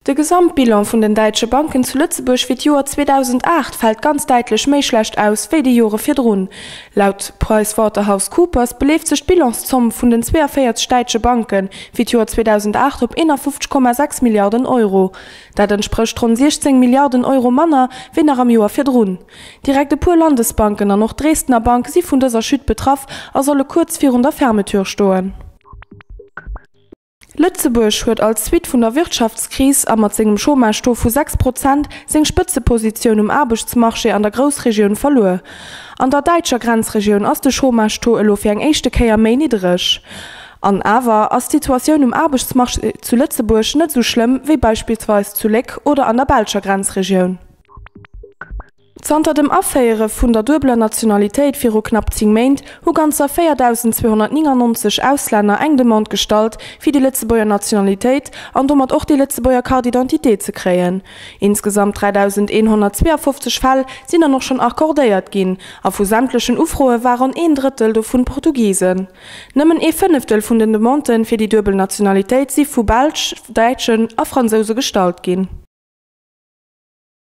Der Gesamtbilanz von den deutschen Banken zu Lützeburg für das Jahr 2008 fällt ganz deutlich mehr schlecht aus wie die Jahre vorher. Laut PricewaterhouseCoopers belief sich die Bilanzsumme von den 42 deutschen Banken für das Jahr 2008 auf 51,6 Milliarden Euro. Das entspricht rund 16 Milliarden Euro mehr wie nach dem Jahr vorher. Direkt ein paar Landesbanken und noch Dresdner Bank sind von dieser Schütte betroffen und sollen kurz vor der Fermetür stehen. Lützeburg huet als Zwit vun der Wirtschaftskrise a mat segem Chômage vu 6% seg Spitzeposition Arbeitsmarché an der Großregion verloren. An der deutscher Grenzregion ass de Chômage elo fir eng echte Käier méi niedrig. An awer ass die Situation Arbeitsmarché zu Lützeburg net so schlimm wie beispielsweise zu Leck oder an der Belgischer Grenzregion. Zanter dem Affäre vun der dobler Nationalitéit fir knapp 10 Mäint hu ganzer 4.299 Ausländer eng Demand stalt fir die Lützeburger Nationalitéit an domat och die Lützeburger Cardidentité ze kreien. Insgesamt 3.152 Fall sind noch schon akkordéiert ginn, a vu sämtlichen Ufroe waren 1/3 vun Portugiesen. Nëmmen 1/5 vun den Demanten fir die dobel Nationalitéit si vu Belsch, Deitschen a Franzose stalt ginn.